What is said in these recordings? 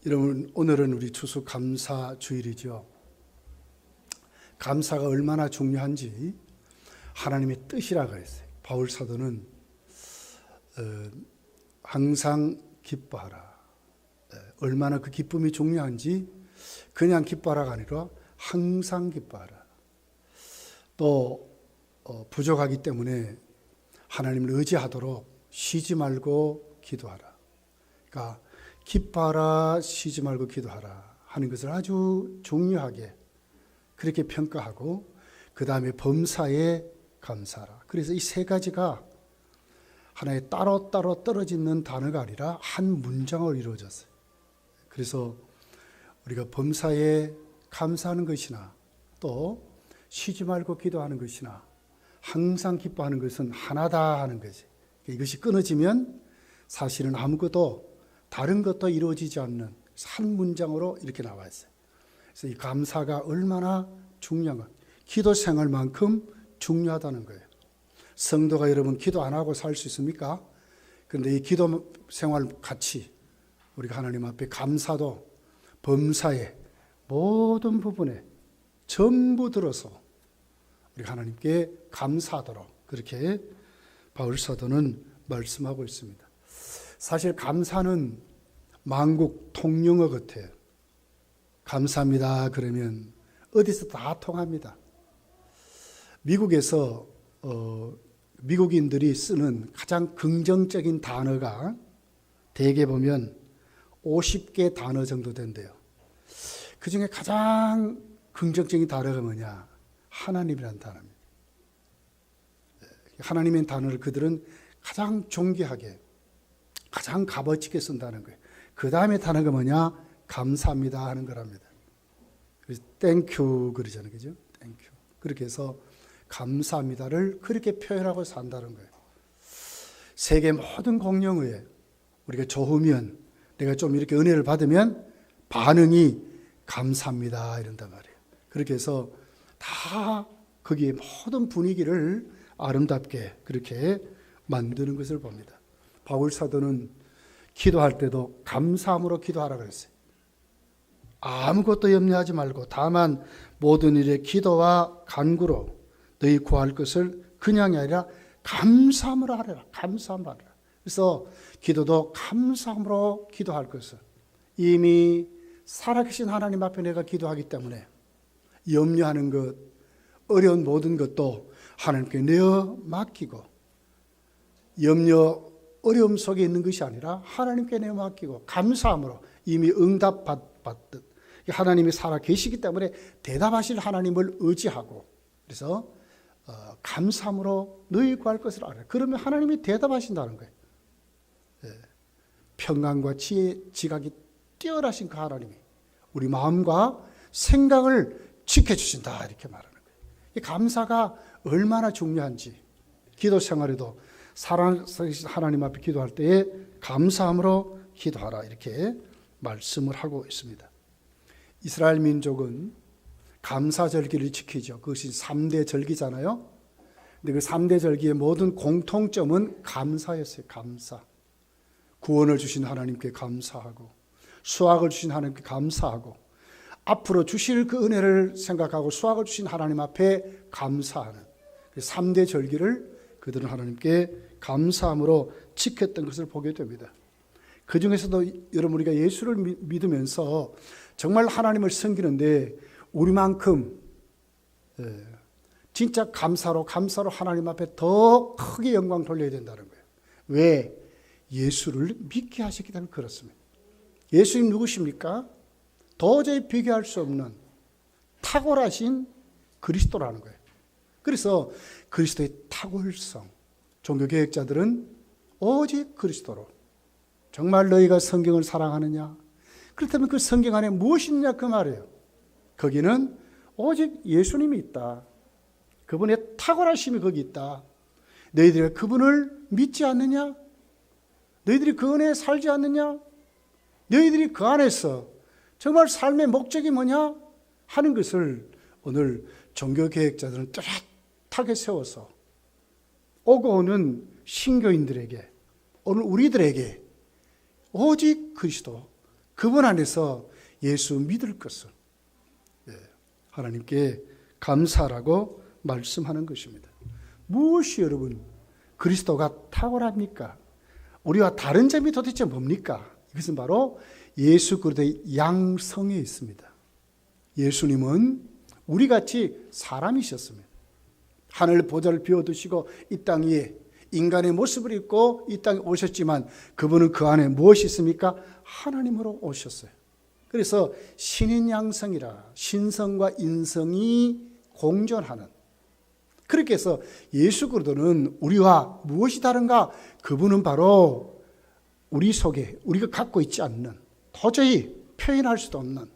여러분, 오늘은 우리 추수감사주일이죠. 감사가 얼마나 중요한지 하나님의 뜻이라고 했어요. 바울 사도는 항상 기뻐하라. 얼마나 그 기쁨이 중요한지 그냥 기뻐하라가 아니라 항상 기뻐하라. 또 부족하기 때문에 하나님을 의지하도록 쉬지 말고 기도하라. 그러니까 기뻐하라, 쉬지 말고 기도하라 하는 것을 아주 중요하게 그렇게 평가하고, 그 다음에 범사에 감사하라. 그래서 이 세 가지가 하나의 따로따로 떨어지는 단어가 아니라 한 문장으로 이루어졌어요. 그래서 우리가 범사에 감사하는 것이나 또 쉬지 말고 기도하는 것이나 항상 기뻐하는 것은 하나다 하는 거지. 이것이 끊어지면 사실은 아무것도 다른 것도 이루어지지 않는 한 문장으로 이렇게 나와 있어요. 그래서 이 감사가 얼마나 중요한, 기도 생활만큼 중요하다는 거예요. 성도가 여러분 기도 안 하고 살 수 있습니까? 그런데 이 기도 생활 같이 우리가 하나님 앞에 감사도 범사의 모든 부분에 전부 들어서 우리 하나님께 감사하도록 그렇게 바울 사도는 말씀하고 있습니다. 사실 감사는 만국 통용어 같아요. 감사합니다 그러면 어디서 다 통합니다. 미국에서 미국인들이 쓰는 가장 긍정적인 단어가 대개 보면 50개 단어 정도 된대요. 그 중에 가장 긍정적인 단어가 뭐냐? 하나님이라는 단어입니다. 하나님의 단어를 그들은 가장 존귀하게, 가장 값어치게 쓴다는 거예요. 그 다음에 단어가 뭐냐? 감사합니다 하는 거랍니다. 그래서 땡큐 그러잖아요. 그죠? 땡큐. 그렇게 해서 감사합니다를 그렇게 표현하고 산다는 거예요. 세계 모든 공용어에 우리가 좋으면, 내가 좀 이렇게 은혜를 받으면 반응이 감사합니다 이런단 말이에요. 그렇게 해서 다 거기에 모든 분위기를 아름답게 그렇게 만드는 것을 봅니다. 바울 사도는 기도할 때도 감사함으로 기도하라고 했어요. 아무것도 염려하지 말고 다만 모든 일에 기도와 간구로 너희 구할 것을 그냥이 아니라 감사함으로 하라. 감사함으로 하라. 그래서 기도도 감사함으로 기도할 것을, 이미 살아계신 하나님 앞에 내가 기도하기 때문에 염려하는 것, 어려운 모든 것도 하나님께 내어 맡기고, 염려, 어려움 속에 있는 것이 아니라 하나님께 내어 맡기고 감사함으로 이미 응답받듯 하나님이 살아계시기 때문에 대답하실 하나님을 의지하고, 그래서 감사함으로 너희 구할 것을 알아라. 그러면 하나님이 대답하신다는 거예요. 평강과 지혜, 지각이 뛰어나신 그 하나님이 우리 마음과 생각을 지켜주신다 이렇게 말하는 거예요. 이 감사가 얼마나 중요한지 기도 생활에도 살아계신 하나님 앞에 기도할 때에 감사함으로 기도하라 이렇게 말씀을 하고 있습니다. 이스라엘 민족은 감사절기를 지키죠. 그것이 3대 절기잖아요. 근데 그 3대 절기의 모든 공통점은 감사였어요. 감사. 구원을 주신 하나님께 감사하고, 수확을 주신 하나님께 감사하고, 앞으로 주실 그 은혜를 생각하고 수확을 주신 하나님 앞에 감사하는 3대 절기를 그들은 하나님께 감사함으로 지켰던 것을 보게 됩니다. 그 중에서도 여러분, 우리가 예수를 믿으면서 정말 하나님을 섬기는데 우리만큼 진짜 감사로 하나님 앞에 더 크게 영광 돌려야 된다는 거예요. 왜? 예수를 믿게 하셨기 때문에 그렇습니다. 예수님 누구십니까? 도저히 비교할 수 없는 탁월하신 그리스도라는 거예요. 그래서 그리스도의 탁월성, 종교개혁자들은 오직 그리스도로, 정말 너희가 성경을 사랑하느냐? 그렇다면 그 성경 안에 무엇이 있느냐 그 말이에요. 거기는 오직 예수님이 있다. 그분의 탁월하심이 거기 있다. 너희들이 그분을 믿지 않느냐? 너희들이 그 은혜에 살지 않느냐? 너희들이 그 안에서 정말 삶의 목적이 뭐냐? 하는 것을 오늘 종교개혁자들은 뚜렷하게 세워서 오고 오는 신교인들에게, 오늘 우리들에게 오직 그리스도, 그분 안에서 예수 믿을 것을 하나님께 감사라고 말씀하는 것입니다. 무엇이 여러분 그리스도가 탁월합니까? 우리와 다른 점이 도대체 뭡니까? 이것은 바로 예수 그리스도의 양성에 있습니다. 예수님은 우리같이 사람이셨습니다. 하늘 보좌를 비워두시고 이 땅 위에 인간의 모습을 입고 이 땅에 오셨지만 그분은 그 안에 무엇이 있습니까? 하나님으로 오셨어요. 그래서 신인 양성이라 신성과 인성이 공존하는, 그렇게 해서 예수 그리스도는 우리와 무엇이 다른가? 그분은 바로 우리 속에 우리가 갖고 있지 않는, 도저히 표현할 수도 없는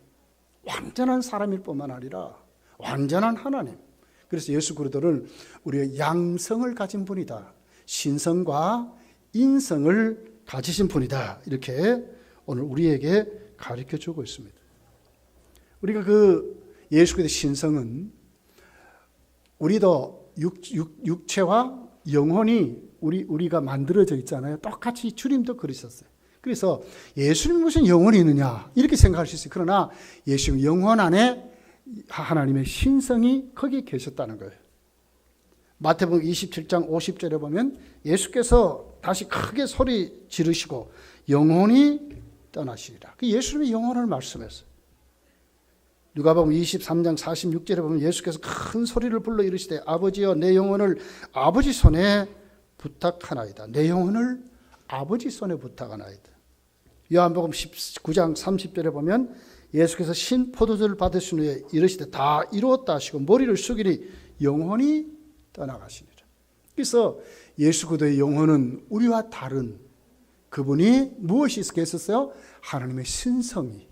완전한 사람일 뿐만 아니라 완전한 하나님. 그래서 예수 그리스도는 우리의 양성을 가진 분이다. 신성과 인성을 가지신 분이다. 이렇게 오늘 우리에게 가르쳐 주고 있습니다. 우리가 그 예수 그리스도의 신성은 우리도 육체와 영혼이 우리가 만들어져 있잖아요. 똑같이 주님도 그러셨어요. 그래서 예수님 무슨 영혼이 있느냐 이렇게 생각할 수 있어요. 그러나 예수님 영혼 안에 하나님의 신성이 거기 계셨다는 거예요. 마태복음 27장 50절에 보면 예수께서 다시 크게 소리 지르시고 영혼이 떠나시리라. 그 예수님의 영혼을 말씀했어요. 누가복음 23장 46절에 보면 예수께서 큰 소리를 불러 이르시되 아버지여 내 영혼을 아버지 손에 부탁하나이다. 내 영혼을 아버지 손에 부탁하나이다. 요한복음 19장 30절에 보면 예수께서 신포도주를 받으신 후에 이르시되 다 이루었다 하시고 머리를 숙이니 영혼이 떠나가시니라. 그래서 예수 그리스도의 영혼은 우리와 다른, 그분이 무엇이 있었어요? 하나님의 신성이,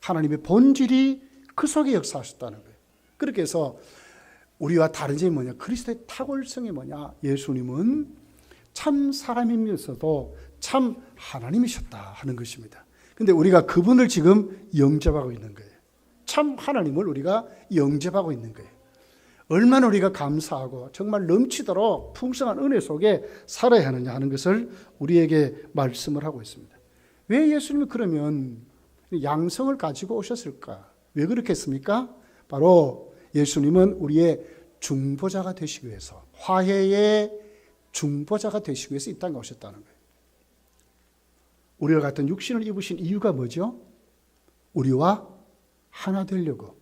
하나님의 본질이 그 속에 역사하셨다는 거예요. 그렇게 해서 우리와 다른 점이 뭐냐? 그리스도의 탁월성이 뭐냐? 예수님은 참 사람이면서도 참 하나님이셨다 하는 것입니다. 근데 우리가 그분을 지금 영접하고 있는 거예요. 참 하나님을 우리가 영접하고 있는 거예요. 얼마나 우리가 감사하고 정말 넘치도록 풍성한 은혜 속에 살아야 하느냐 하는 것을 우리에게 말씀을 하고 있습니다. 왜 예수님이 그러면 양성을 가지고 오셨을까? 왜 그렇게 했습니까? 바로 예수님은 우리의 중보자가 되시기 위해서, 화해의 중보자가 되시기 위해서 이 땅에 오셨다는 거예요. 우리와 같은 육신을 입으신 이유가 뭐죠? 우리와 하나 되려고,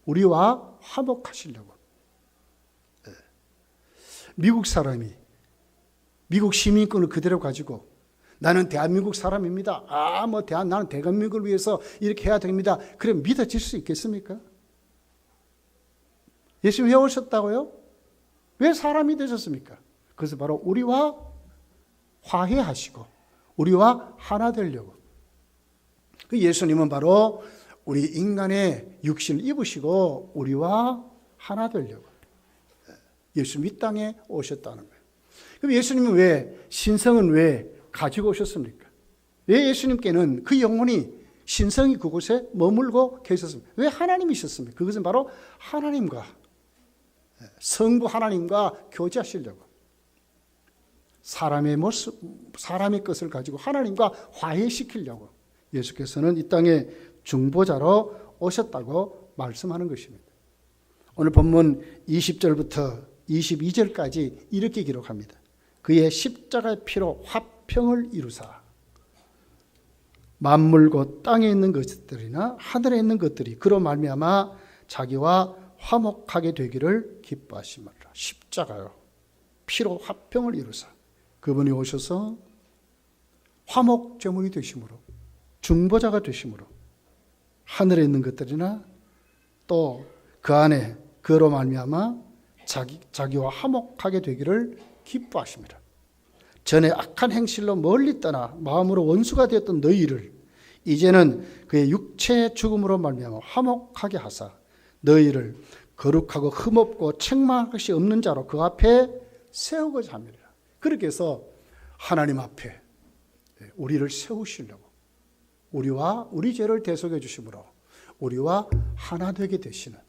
우리와 화목하시려고. 미국 사람이 미국 시민권을 그대로 가지고 나는 대한민국 사람입니다. 나는 대한민국을 위해서 이렇게 해야 됩니다. 그래 믿어질 수 있겠습니까? 예수님 왜 오셨다고요? 왜 사람이 되셨습니까? 그래서 바로 우리와 화해하시고 우리와 하나 되려고. 그 예수님은 바로 우리 인간의 육신을 입으시고 우리와 하나 되려고 예수님 이 땅에 오셨다는 거예요. 그럼 예수님은 왜, 신성은 왜 가지고 오셨습니까? 왜 예수님께는 그 영혼이, 신성이 그곳에 머물고 계셨습니까? 왜 하나님이셨습니까? 그것은 바로 하나님과, 성부 하나님과 교제하시려고. 사람의 모습, 사람의 것을 가지고 하나님과 화해시키려고 예수께서는 이 땅에 중보자로 오셨다고 말씀하는 것입니다. 오늘 본문 20절부터 22절까지 이렇게 기록합니다. 그의 십자가의 피로 화평을 이루사 만물 곧 땅에 있는 것들이나 하늘에 있는 것들이 그로 말미암아 자기와 화목하게 되기를 기뻐하심이라. 십자가요, 피로 화평을 이루사 그분이 오셔서 화목 제물이 되심으로, 중보자가 되심으로 하늘에 있는 것들이나 또 그 안에 그로 말미암아 자기와 화목하게 되기를 기뻐하십니다. 전에 악한 행실로 멀리 떠나 마음으로 원수가 되었던 너희를 이제는 그의 육체의 죽음으로 말미암아 화목하게 하사 너희를 거룩하고 흠없고 책망할 것이 없는 자로 그 앞에 세우고자 합니다. 그렇게 해서 하나님 앞에 우리를 세우시려고, 우리와 우리 죄를 대속해 주심으로 우리와 하나 되게 되시는.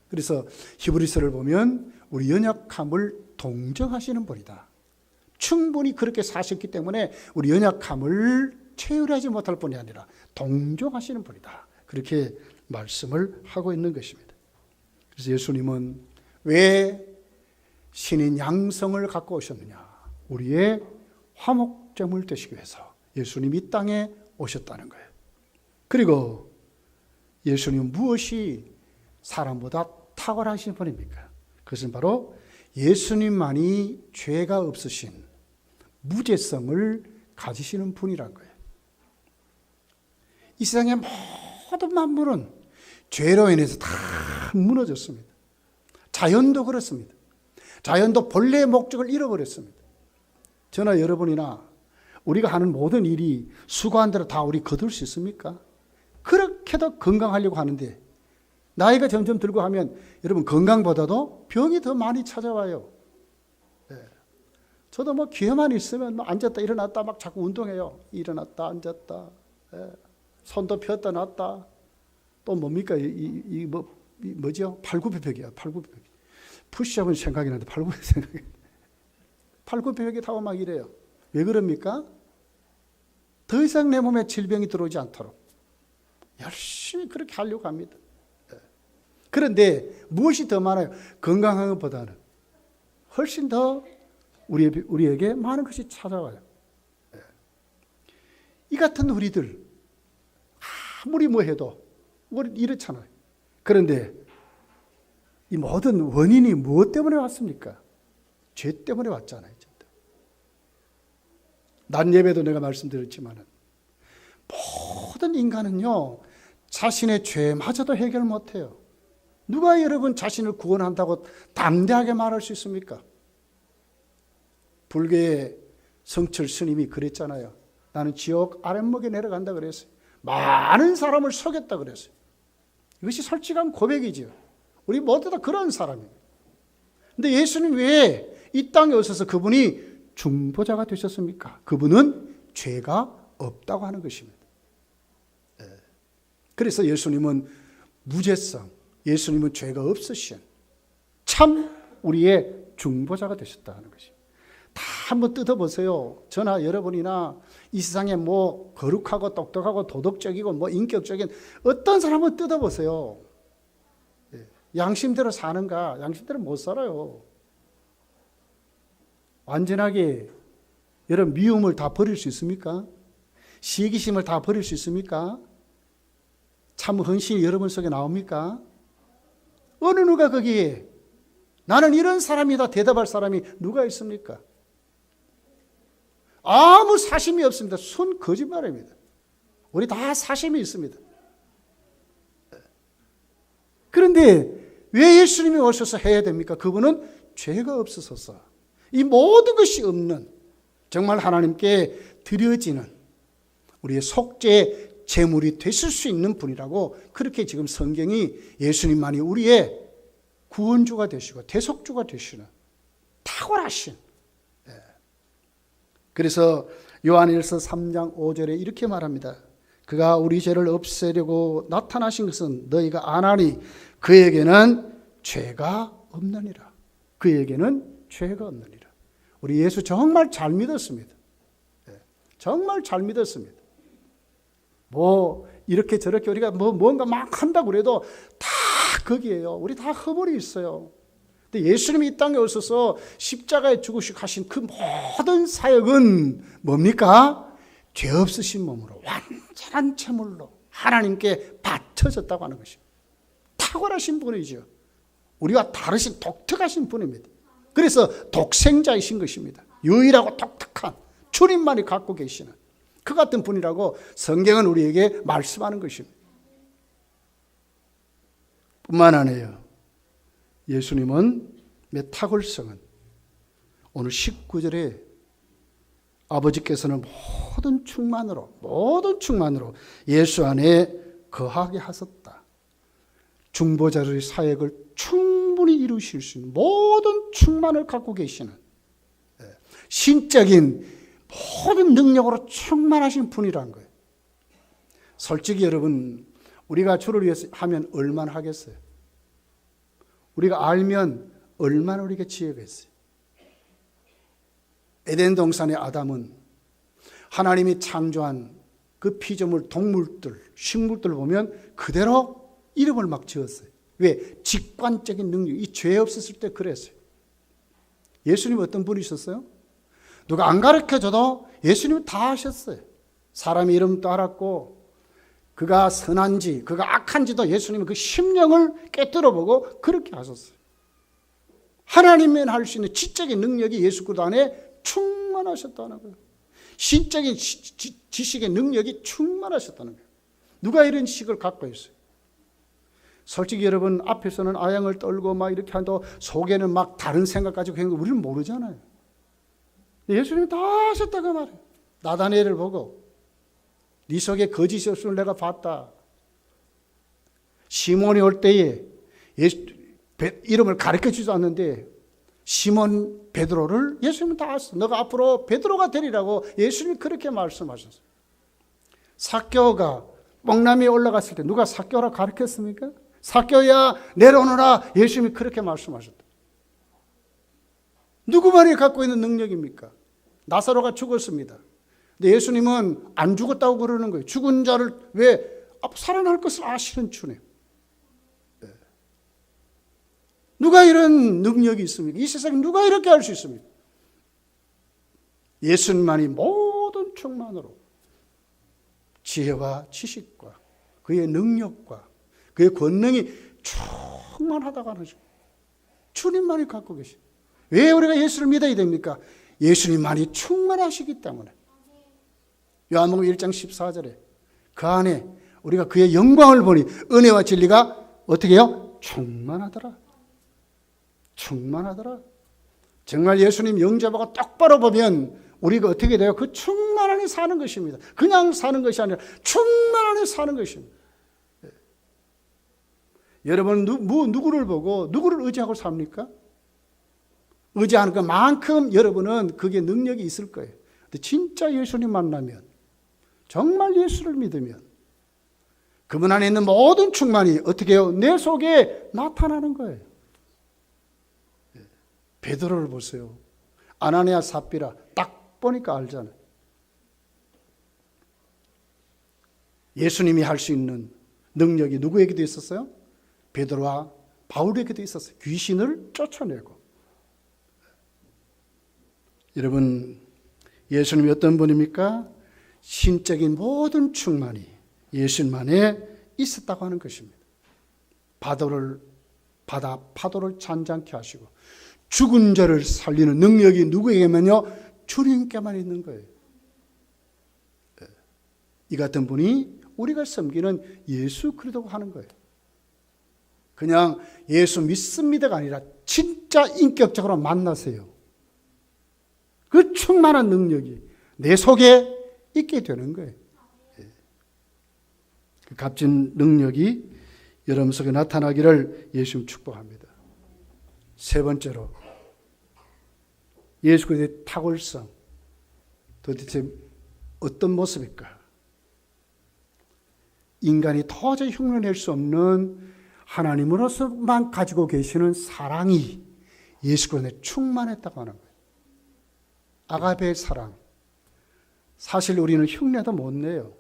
그래서 히브리서를 보면 우리 연약함을 동정하시는 분이다. 충분히 그렇게 사셨기 때문에 우리 연약함을 체휼하지 못할 뿐이 아니라 동정하시는 분이다. 그렇게 말씀을 하고 있는 것입니다. 그래서 예수님은 왜 신인 양성을 갖고 오셨느냐? 우리의 화목제물 되시기 위해서 예수님이 이 땅에 오셨다는 거예요. 그리고 예수님은 무엇이 사람보다 탁월하신 분입니까? 그것은 바로 예수님만이 죄가 없으신 무죄성을 가지시는 분이란 거예요. 이 세상의 모든 만물은 죄로 인해서 다 무너졌습니다. 자연도 그렇습니다. 자연도 본래의 목적을 잃어버렸습니다. 저나 여러분이나 우리가 하는 모든 일이 수고한 대로 다 우리 거둘 수 있습니까? 그렇게도 건강하려고 하는데 나이가 점점 들고 하면 여러분 건강보다도 병이 더 많이 찾아와요. 저도 뭐 기회만 있으면 막 앉았다 일어났다 막 자꾸 운동해요. 일어났다 앉았다, 손도 폈다 놨다. 또 뭡니까 뭐죠? 팔굽혀펴기야. 팔굽혀펴기. 푸시업은 생각이 나는데 팔굽혀펴기 생각이. 팔굽혀펴기 타고 막 이래요. 왜 그럽니까? 더 이상 내 몸에 질병이 들어오지 않도록 열심히 그렇게 하려고 합니다. 그런데 무엇이 더 많아요? 건강한 것보다는 훨씬 더 우리에게 많은 것이 찾아와요. 이 같은 우리들 아무리 뭐 해도 우리 이렇잖아요. 그런데 이 모든 원인이 무엇 때문에 왔습니까? 죄 때문에 왔잖아요. 낮 예배도 내가 말씀드렸지만 모든 인간은요 자신의 죄마저도 해결 못해요. 누가 여러분 자신을 구원한다고 담대하게 말할 수 있습니까? 불교의 성철 스님이 그랬잖아요. 나는 지옥 아랫목에 내려간다 그랬어요. 많은 사람을 속였다 그랬어요. 이것이 솔직한 고백이죠. 우리 모두 다 그런 사람이에요. 근데 예수님 왜 이 땅에 오셔서 그분이 중보자가 되셨습니까? 그분은 죄가 없다고 하는 것입니다. 그래서 예수님은 무죄성, 예수님은 죄가 없으신 참 우리의 중보자가 되셨다 하는 것입니다. 다 한번 뜯어보세요. 저나 여러분이나 이 세상에 뭐 거룩하고 똑똑하고 도덕적이고 뭐 인격적인 어떤 사람을 뜯어보세요. 양심대로 사는가? 양심대로 못 살아요. 완전하게 여러분 미움을 다 버릴 수 있습니까? 시기심을 다 버릴 수 있습니까? 참 헌신이 여러분 속에 나옵니까? 어느 누가 거기에 나는 이런 사람이다 대답할 사람이 누가 있습니까? 아무 사심이 없습니다. 순 거짓말입니다. 우리 다 사심이 있습니다. 그런데 왜 예수님이 오셔서 해야 됩니까? 그분은 죄가 없으셔서 이 모든 것이 없는 정말 하나님께 드려지는 우리의 속죄 제물이 되실 수 있는 분이라고 그렇게 지금 성경이 예수님만이 우리의 구원주가 되시고 대속주가 되시는 탁월하신. 그래서 요한일서 3장 5절에 이렇게 말합니다. 그가 우리 죄를 없애려고 나타나신 것은 너희가 아나니 그에게는 죄가 없느니라. 그에게는 죄가 없느니라. 우리 예수 정말 잘 믿었습니다. 정말 잘 믿었습니다. 뭐 이렇게 저렇게 우리가 뭔가 막 한다고 그래도 다 거기에요. 우리 다 허물이 있어요. 근데 예수님이 이 땅에 오셔서 십자가에 죽으시고 하신 그 모든 사역은 뭡니까? 죄 없으신 몸으로 완전한 제물로 하나님께 바쳐졌다고 하는 것입니다. 탁월하신 분이죠. 우리와 다르신 독특하신 분입니다. 그래서 독생자이신 것입니다. 유일하고 독특한 주님만이 갖고 계시는 그 같은 분이라고 성경은 우리에게 말씀하는 것입니다. 뿐만 아니에요. 예수님은 탁월성은 오늘 19절에 아버지께서는 모든 충만으로 예수 안에 거하게 하셨다. 중보자의 사역을 충분히 이루실 수 있는 모든 충만을 갖고 계시는 신적인 모든 능력으로 충만하신 분이라는 거예요. 솔직히 여러분 우리가 주를 위해서 하면 얼마나 하겠어요? 우리가 알면 얼마나 우리가 지혜겠어요? 에덴 동산의 아담은 하나님이 창조한 그 피조물, 동물들, 식물들 보면 그대로 이름을 막 지었어요. 왜? 직관적인 능력. 이 죄 없었을 때 그랬어요. 예수님 어떤 분이셨어요? 누가 안 가르쳐줘도 예수님은 다 하셨어요. 사람의 이름도 알았고 그가 선한지 그가 악한지도 예수님은 그 심령을 꿰뚫어보고 그렇게 하셨어요. 하나님만 할 수 있는 지적인 능력이 예수 그리스도 안에 충만하셨다는 거예요. 신적인 지식의 능력이 충만하셨다는 거예요. 누가 이런 지식을 갖고 있어요? 솔직히 여러분 앞에서는 아양을 떨고 막 이렇게 한다고 속에는 막 다른 생각 가지고 하는 거 우리는 모르잖아요. 예수님이 다 하셨다고 말해요. 나다니엘을 보고 네 속에 거짓이 없음을 내가 봤다. 시몬이 올 때에 예수 이름을 가르쳐주지도 않는데 시몬 베드로를 예수님은 다 알았어. 너가 앞으로 베드로가 되리라고 예수님이 그렇게 말씀하셨어요. 삭개오가 뽕나무에 올라갔을 때 누가 삭개오라 가르쳤습니까? 삭개오야 내려오너라 예수님이 그렇게 말씀하셨다. 누구만이 갖고 있는 능력입니까? 나사로가 죽었습니다. 근데 예수님은 안 죽었다고 그러는 거예요. 죽은 자를 왜 살아날 것을 아시는 주님. 누가 이런 능력이 있습니까? 이 세상에 누가 이렇게 할 수 있습니까? 예수님만이 모든 충만으로 지혜와 지식과 그의 능력과 그의 권능이 충만하다고 하는 주. 주님만이 갖고 계신. 왜 우리가 예수를 믿어야 됩니까? 예수님만이 충만하시기 때문에. 요한복음 1장 14절에 그 안에 우리가 그의 영광을 보니 은혜와 진리가 어떻게 해요? 충만하더라. 충만하더라. 정말 예수님 영접하고 똑바로 보면 우리가 어떻게 돼요? 그 충만 안에 사는 것입니다. 그냥 사는 것이 아니라 충만 안에 사는 것입니다. 여러분 누구를 보고 누구를 의지하고 삽니까? 의지하는 것만큼 여러분은 그게 능력이 있을 거예요. 근데 진짜 예수님 만나면 정말 예수를 믿으면 그분 안에 있는 모든 충만이 어떻게 해요? 내 속에 나타나는 거예요. 베드로를 보세요. 아나니아 삽비라 딱 보니까 알잖아요. 예수님이 할 수 있는 능력이 누구에게도 있었어요? 베드로와 바울에게도 있었어요. 귀신을 쫓아내고. 여러분 예수님이 어떤 분입니까? 신적인 모든 충만이 예수님만에 있었다고 하는 것입니다. 파도를 잔잔케 하시고 죽은 자를 살리는 능력이 누구에게만요? 주님께만 있는 거예요. 이 같은 분이 우리가 섬기는 예수 그리스도가 하는 거예요. 그냥 예수 믿습니다가 아니라 진짜 인격적으로 만나세요. 그 충만한 능력이 내 속에 있게 되는 거예요. 그 값진 능력이 여러분 속에 나타나기를 예수님 축복합니다. 세 번째로 예수 그리스도의 탁월성 도대체 어떤 모습일까? 인간이 도저히 흉내낼 수 없는 하나님으로서만 가지고 계시는 사랑이 예수 그리스도에 충만했다고 하는 거예요. 아가페의 사랑. 사실 우리는 흉내도 못 내요.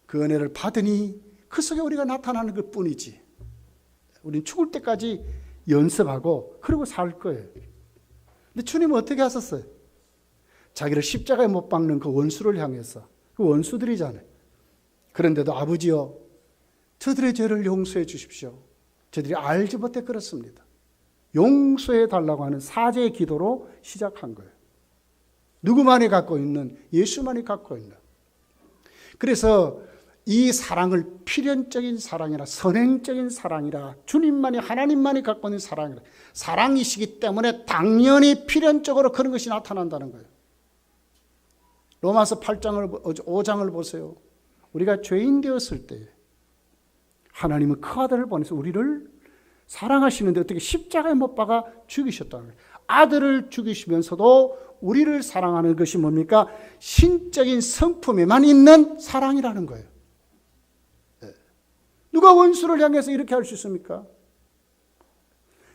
그 은혜를 받으니 그 속에 우리가 나타나는 것 뿐이지. 우리는 죽을 때까지 연습하고 그러고 살 거예요. 근데 주님은 어떻게 하셨어요? 자기를 십자가에 못 박는 그 원수를 향해서, 그 원수들이잖아요. 그런데도 아버지여 저들의 죄를 용서해 주십시오. 저들이 알지 못해 그렇습니다. 용서해 달라고 하는 사죄의 기도로 시작한 거예요. 누구만이 갖고 있는, 예수만이 갖고 있는. 그래서 이 사랑을 필연적인 사랑이라, 선행적인 사랑이라, 주님만이, 하나님만이 갖고 있는 사랑이라, 사랑이시기 때문에 당연히 필연적으로 그런 것이 나타난다는 거예요. 로마서 5장을 보세요. 우리가 죄인 되었을 때 하나님은 그 아들을 보내서 우리를 사랑하시는데 어떻게 십자가에 못 박아 죽이셨다는 거예요. 아들을 죽이시면서도 우리를 사랑하는 것이 뭡니까? 신적인 성품에만 있는 사랑이라는 거예요. 누가 원수를 향해서 이렇게 할 수 있습니까?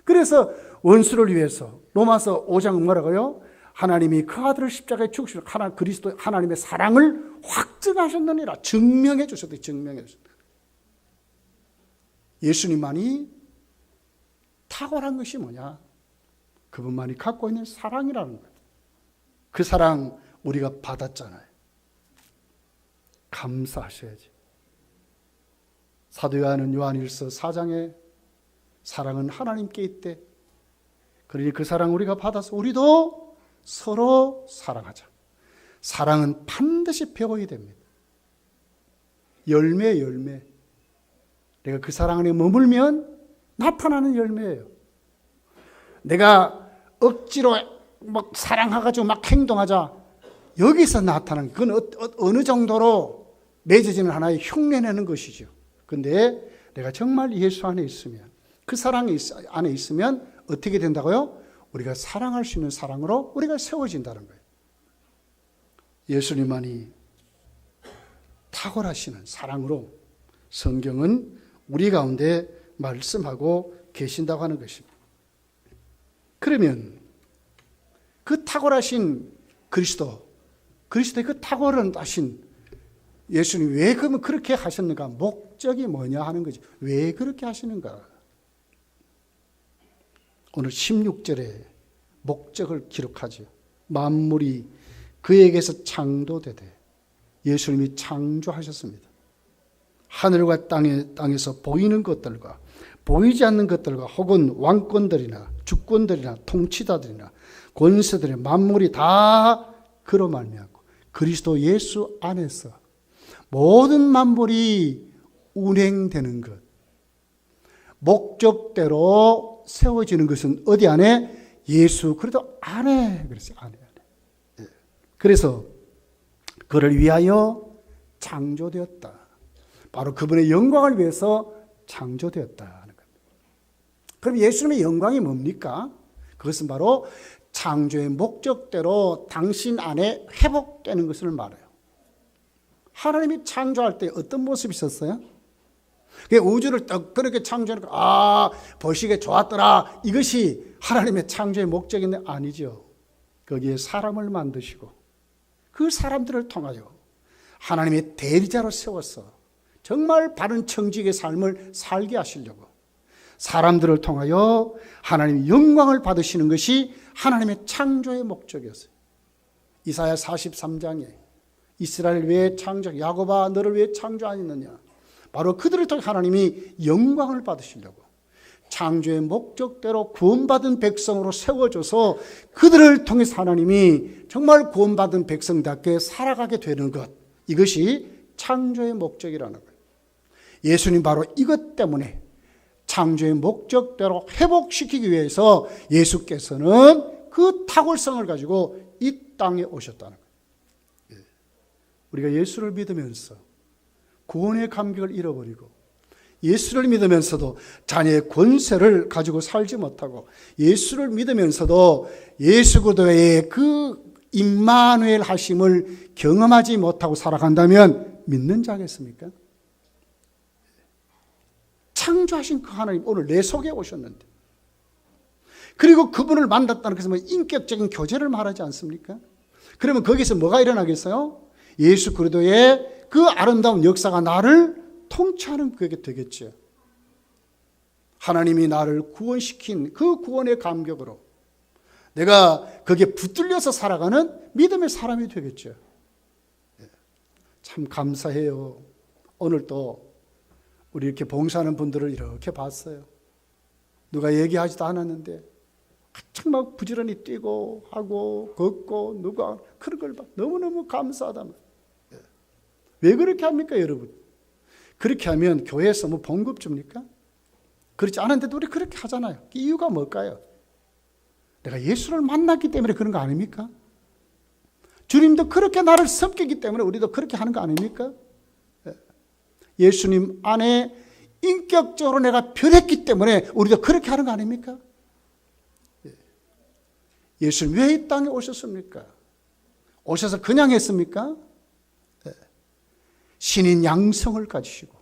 그래서 원수를 위해서 로마서 5장은 뭐라고요? 하나님이 그 아들을 십자가에 죽으시고 그리스도 하나님의 사랑을 확증하셨느니라. 증명해 주셨다. 증명해 주셨다. 예수님만이 탁월한 것이 뭐냐? 그분만이 갖고 있는 사랑이라는 거예요. 그 사랑 우리가 받았잖아요. 감사하셔야지. 사도 요한일서 4장에 사랑은 하나님께 있대. 그러니 그 사랑 우리가 받아서 우리도 서로 사랑하자. 사랑은 반드시 배워야 됩니다. 열매. 내가 그 사랑 안에 머물면 나타나는 열매예요. 내가 억지로 막 사랑해가지고 막 행동하자. 여기서 나타나는, 그건 어느 정도로 맺어지는 하나의 흉내내는 것이죠. 근데 내가 정말 예수 안에 있으면, 그 사랑 안에 있으면 어떻게 된다고요? 우리가 사랑할 수 있는 사랑으로 우리가 세워진다는 거예요. 예수님만이 탁월하시는 사랑으로 성경은 우리 가운데 말씀하고 계신다고 하는 것입니다. 그러면 그 탁월하신 그리스도의 그 탁월하신 예수님 왜 그러면 그렇게 하셨는가? 목적이 뭐냐 하는 거지. 왜 그렇게 하시는가? 오늘 16절에 목적을 기록하죠. 만물이 그에게서 창조되되 예수님이 창조하셨습니다. 하늘과 땅에서 보이는 것들과 보이지 않는 것들과 혹은 왕권들이나 주권들이나 통치자들이나 권세들의 만물이 다 그로 말미암고 그리스도 예수 안에서 모든 만물이 운행되는 것, 목적대로 세워지는 것은 어디 안에? 예수 그리스도 안에. 그래서 안에. 그래서 그를 위하여 창조되었다. 바로 그분의 영광을 위해서 창조되었다 하는 겁니다. 그럼 예수님의 영광이 뭡니까? 그것은 바로 창조의 목적대로 당신 안에 회복되는 것을 말해요. 하나님이 창조할 때 어떤 모습이 있었어요? 우주를 딱 그렇게 창조하니까 보시기에 좋았더라. 이것이 하나님의 창조의 목적인데 아니죠. 거기에 사람을 만드시고 그 사람들을 통하여 하나님의 대리자로 세워서 정말 바른 청지기의 삶을 살게 하시려고 사람들을 통하여 하나님의 영광을 받으시는 것이 하나님의 창조의 목적이었어요. 이사야 43장에 이스라엘 왜 창조, 야곱아 너를 왜 창조하였느냐? 바로 그들을 통해 하나님이 영광을 받으시려고 창조의 목적대로 구원받은 백성으로 세워줘서 그들을 통해서 하나님이 정말 구원받은 백성답게 살아가게 되는 것, 이것이 창조의 목적이라는 거예요. 예수님 바로 이것 때문에 창조의 목적대로 회복시키기 위해서 예수께서는 그 탁월성을 가지고 이 땅에 오셨다는 거예요. 우리가 예수를 믿으면서 구원의 감격을 잃어버리고 예수를 믿으면서도 자녀의 권세를 가지고 살지 못하고 예수를 믿으면서도 예수 그리스도의 그 임마누엘 하심을 경험하지 못하고 살아간다면 믿는 자겠습니까? 창조하신 그 하나님 오늘 내 속에 오셨는데, 그리고 그분을 만났다는 것은 인격적인 교제를 말하지 않습니까? 그러면 거기서 뭐가 일어나겠어요? 예수 그리스도의 그 아름다운 역사가 나를 통치하는 그게 되겠죠. 하나님이 나를 구원시킨 그 구원의 감격으로 내가 거기에 붙들려서 살아가는 믿음의 사람이 되겠죠. 참 감사해요. 오늘 또 우리 이렇게 봉사하는 분들을 이렇게 봤어요. 누가 얘기하지도 않았는데 한창 막 부지런히 뛰고 하고 걷고 누가 그런 걸 봐. 너무너무 감사하다. 왜 그렇게 합니까, 여러분? 그렇게 하면 교회에서 뭐 봉급 줍니까? 그렇지 않은데도 우리 그렇게 하잖아요. 이유가 뭘까요? 내가 예수를 만났기 때문에 그런 거 아닙니까? 주님도 그렇게 나를 섬기기 때문에 우리도 그렇게 하는 거 아닙니까? 예수님 안에 인격적으로 내가 변했기 때문에 우리도 그렇게 하는 거 아닙니까? 예수님 왜 이 땅에 오셨습니까? 오셔서 그냥 했습니까? 신인 양성을 가지시고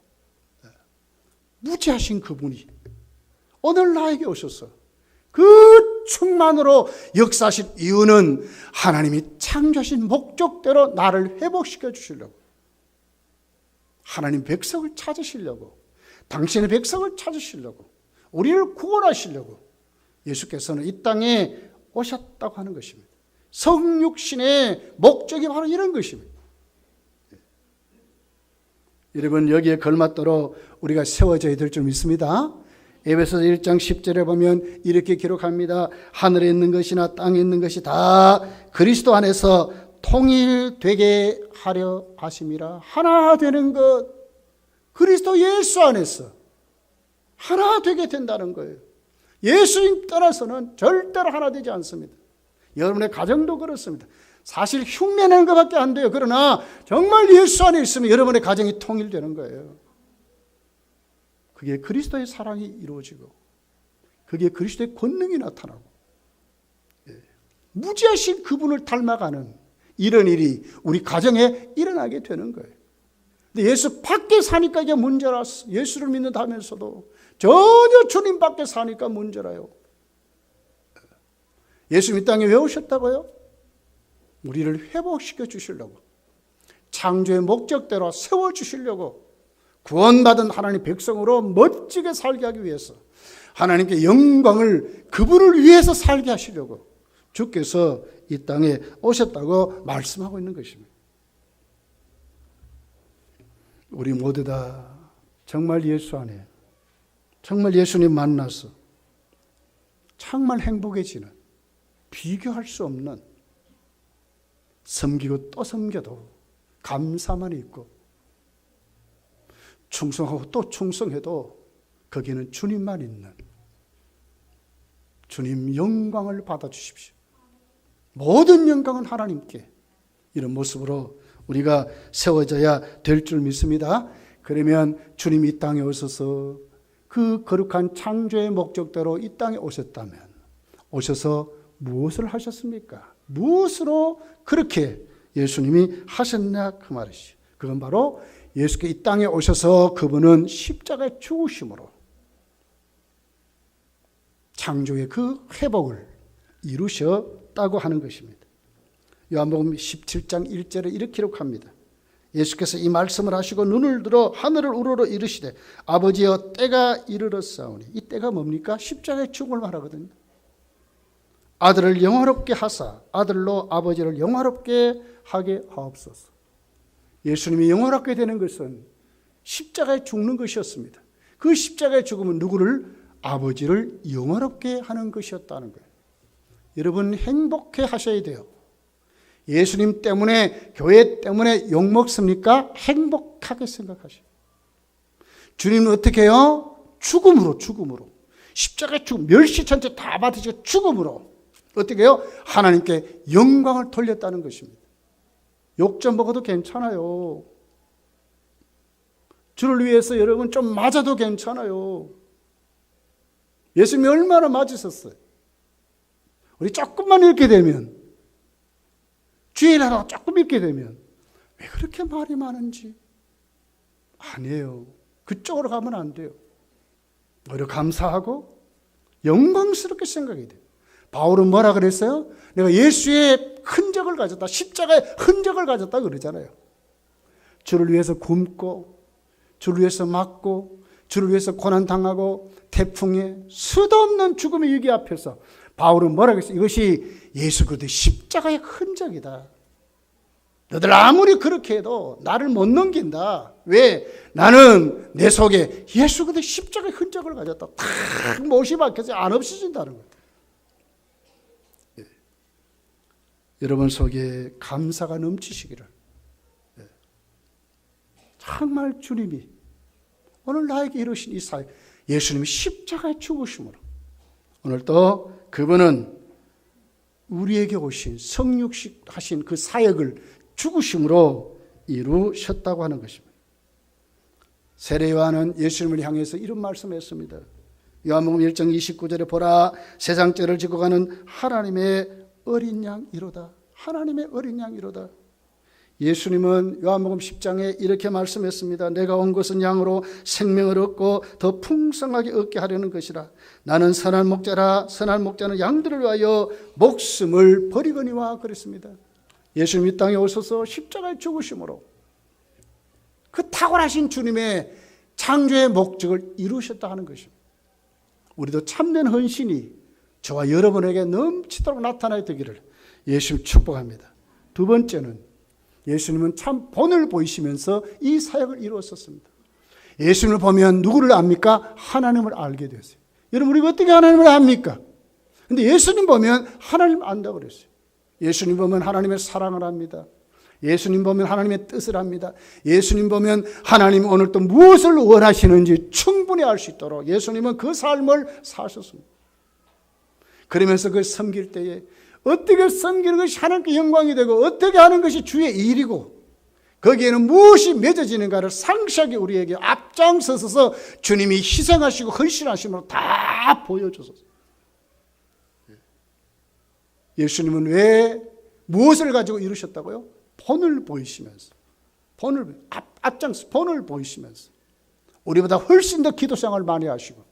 무지하신 그분이 오늘 나에게 오셔서 그 충만으로 역사하신 이유는 하나님이 창조하신 목적대로 나를 회복시켜 주시려고, 하나님 백성을 찾으시려고, 당신의 백성을 찾으시려고, 우리를 구원하시려고 예수께서는 이 땅에 오셨다고 하는 것입니다. 성육신의 목적이 바로 이런 것입니다. 여러분, 여기에 걸맞도록 우리가 세워져야 될 줄 믿습니다. 에베소서 1장 10절에 보면 이렇게 기록합니다. 하늘에 있는 것이나 땅에 있는 것이 다 그리스도 안에서 통일되게 하려 하심이라. 하나 되는 것, 그리스도 예수 안에서 하나 되게 된다는 거예요. 예수님 떠나서는 절대로 하나 되지 않습니다. 여러분의 가정도 그렇습니다. 사실 흉내내는 것밖에 안 돼요. 그러나 정말 예수 안에 있으면 여러분의 가정이 통일되는 거예요. 그게 그리스도의 사랑이 이루어지고, 그게 그리스도의 권능이 나타나고, 무지하신 그분을 닮아가는 이런 일이 우리 가정에 일어나게 되는 거예요. 근데 예수 밖에 사니까 이게 문제라서, 예수를 믿는다면서도 전혀 주님 밖에 사니까 문제라요. 예수 이 땅에 왜 오셨다고요? 우리를 회복시켜 주시려고, 창조의 목적대로 세워주시려고, 구원받은 하나님 백성으로 멋지게 살게 하기 위해서, 하나님께 영광을 그분을 위해서 살게 하시려고 주께서 이 땅에 오셨다고 말씀하고 있는 것입니다. 우리 모두 다 정말 예수 안에, 정말 예수님 만나서 정말 행복해지는, 비교할 수 없는, 섬기고 또 섬겨도 감사만 있고, 충성하고 또 충성해도 거기는 주님만 있는, 주님 영광을 받아주십시오. 모든 영광은 하나님께, 이런 모습으로 우리가 세워져야 될 줄 믿습니다. 그러면 주님이 이 땅에 오셔서 그 거룩한 창조의 목적대로 이 땅에 오셨다면, 오셔서 무엇을 하셨습니까? 무엇으로 그렇게 예수님이 하셨냐 그 말이죠. 그건 바로 예수께 이 땅에 오셔서 그분은 십자가의 죽으심으로 창조의 그 회복을 이루셨다고 하는 것입니다. 요한복음 17장 1절에 이렇게 기록합니다. 예수께서 이 말씀을 하시고 눈을 들어 하늘을 우러러 이르시되 아버지여 때가 이르렀사오니, 이 때가 뭡니까? 십자가의 죽음을 말하거든요. 아들을 영화롭게 하사 아들로 아버지를 영화롭게 하게 하옵소서. 예수님이 영화롭게 되는 것은 십자가에 죽는 것이었습니다. 그 십자가의 죽음은 누구를? 아버지를 영화롭게 하는 것이었다는 거예요. 여러분, 행복해 하셔야 돼요. 예수님 때문에, 교회 때문에 욕먹습니까? 행복하게 생각하셔요. 주님은 어떻게 해요? 죽음으로, 죽음으로. 십자가의 죽음, 멸시천체 다 받으시고 죽음으로 어떻게 해요? 하나님께 영광을 돌렸다는 것입니다. 욕 좀 먹어도 괜찮아요. 주를 위해서 여러분 좀 맞아도 괜찮아요. 예수님이 얼마나 맞으셨어요. 우리 조금만 읽게 되면, 주일하다가 조금 읽게 되면 왜 그렇게 말이 많은지. 아니에요. 그쪽으로 가면 안 돼요. 오히려 감사하고 영광스럽게 생각해야 돼요. 바울은 뭐라 그랬어요? 내가 예수의 흔적을 가졌다, 십자가의 흔적을 가졌다 그러잖아요. 주를 위해서 굶고, 주를 위해서 맞고, 주를 위해서 고난당하고, 태풍에 수도 없는 죽음의 위기 앞에서 바울은 뭐라 그랬어요? 이것이 예수 그리스도의 십자가의 흔적이다. 너들 아무리 그렇게 해도 나를 못 넘긴다. 왜? 나는 내 속에 예수 그리스도의 십자가의 못을 가졌다. 탁 못이 박혀서 안 없어진다는 거예요. 여러분 속에 감사가 넘치시기를, 정말 주님이 오늘 나에게 이루신 이 사역, 예수님이 십자가에 죽으심으로 오늘 또 그분은 우리에게 오신 성육하신 그 사역을 죽으심으로 이루셨다고 하는 것입니다. 세례 요한은 예수님을 향해서 이런 말씀을 했습니다. 요한복음 1장 29절에 보라, 세상 죄를 지고 가는 하나님의 어린 양이로다. 하나님의 어린 양이로다. 예수님은 요한복음 10장에 이렇게 말씀했습니다. 내가 온 것은 양으로 생명을 얻고 더 풍성하게 얻게 하려는 것이라. 나는 선한 목자라. 선한 목자는 양들을 위하여 목숨을 버리거니와 그랬습니다. 예수님 이 땅에 오셔서 십자가에 죽으심으로 그 탁월하신 주님의 창조의 목적을 이루셨다 하는 것입니다. 우리도 참된 헌신이 저와 여러분에게 넘치도록 나타나야 되기를 예수님 축복합니다. 두 번째는 예수님은 참 본을 보이시면서 이 사역을 이루었었습니다. 예수님을 보면 누구를 압니까? 하나님을 알게 되었어요. 여러분 우리가 어떻게 하나님을 압니까? 근데 예수님 보면 하나님 안다고 그랬어요. 예수님 보면 하나님의 사랑을 합니다. 예수님 보면 하나님의 뜻을 합니다. 예수님 보면 하나님 오늘 또 무엇을 원하시는지 충분히 알 수 있도록 예수님은 그 삶을 사셨습니다. 그러면서 그걸 섬길 때에 어떻게 섬기는 것이 하나님께 영광이 되고 어떻게 하는 것이 주의 일이고 거기에는 무엇이 맺어지는가를 상세하게 우리에게 앞장서서 주님이 희생하시고 헌신하심으로 다 보여주셨어요. 예수님은 왜 무엇을 가지고 이루셨다고요? 본을 보이시면서 앞장서 본을 보이시면서 우리보다 훨씬 더 기도 생활을 많이 하시고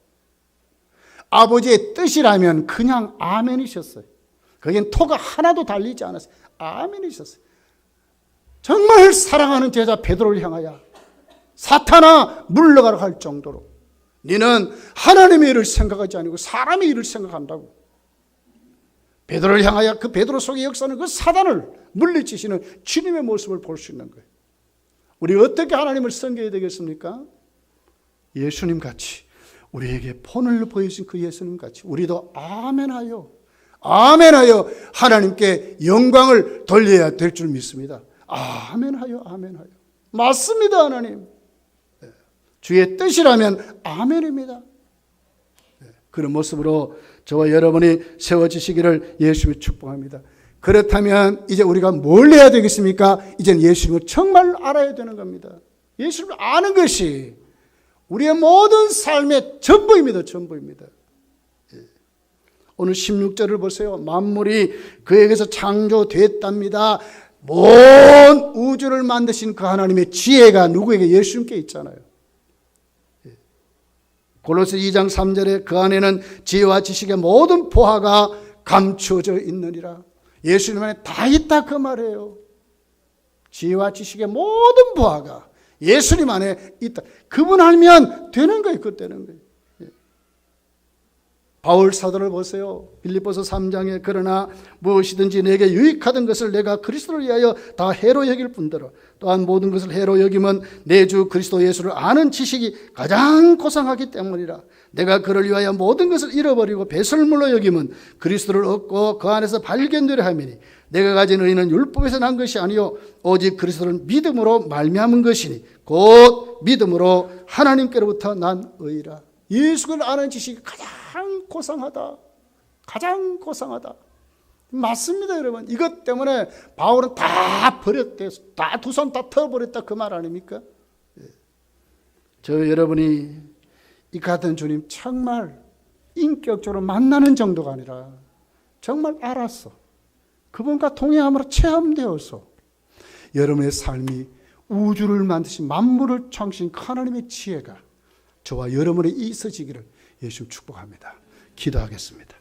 아버지의 뜻이라면 그냥 아멘이셨어요. 거기엔 토가 하나도 달리지 않았어요. 아멘이셨어요. 정말 사랑하는 제자 베드로를 향하여 사탄아 물러가라 할 정도로 너는 하나님의 일을 생각하지 않고 사람의 일을 생각한다고. 베드로를 향하여 그 베드로 속에 역사는 그 사단을 물리치시는 주님의 모습을 볼 수 있는 거예요. 우리 어떻게 하나님을 섬겨야 되겠습니까? 예수님 같이 우리에게 본을 보여주신 그 예수님 같이 우리도 아멘하여 하나님께 영광을 돌려야 될 줄 믿습니다. 아멘하여 맞습니다. 하나님 주의 뜻이라면 아멘입니다. 그런 모습으로 저와 여러분이 세워지시기를 예수님이 축복합니다. 그렇다면 이제 우리가 뭘 해야 되겠습니까? 이제는 예수님을 정말 알아야 되는 겁니다. 예수님을 아는 것이 우리의 모든 삶의 전부입니다. 오늘 16절을 보세요. 만물이 그에게서 창조됐답니다. 온 우주를 만드신 그 하나님의 지혜가 누구에게? 예수님께 있잖아요. 골로새 2장 3절에 그 안에는 지혜와 지식의 모든 보화가 감추어져 있느니라. 예수님 안에 다 있다 그 말이에요. 지혜와 지식의 모든 보화가 예수님 안에 있다. 그분 알면 되는 거예요. 그때는 거예요. 바울 사도를 보세요. 빌립보서 3장에 그러나 무엇이든지 내게 유익하던 것을 내가 그리스도를 위하여 다 해로 여길 뿐더러 또한 모든 것을 해로 여기면 내 주 그리스도 예수를 아는 지식이 가장 고상하기 때문이라. 내가 그를 위하여 모든 것을 잃어버리고 배설물로 여기면 그리스도를 얻고 그 안에서 발견되려 함이니 내가 가진 의는 율법에서 난 것이 아니요 오직 그리스도를 믿음으로 말미암은 것이니 곧 믿음으로 하나님께로부터 난 의라. 예수를 아는 지식이 가장 고상하다. 맞습니다, 여러분. 이것 때문에 바울은 다 버렸대. 다 두 손 다 터버렸다. 그 말 아닙니까? 저 여러분이 이 같은 주님 정말 인격적으로 만나는 정도가 아니라 정말 알았어. 그분과 동행함으로 체험되어서 여러분의 삶이 우주를 만드신 만물을 창조신 하나님의 지혜가 저와 여러분의 있어지기를 예수 축복합니다. 기도하겠습니다.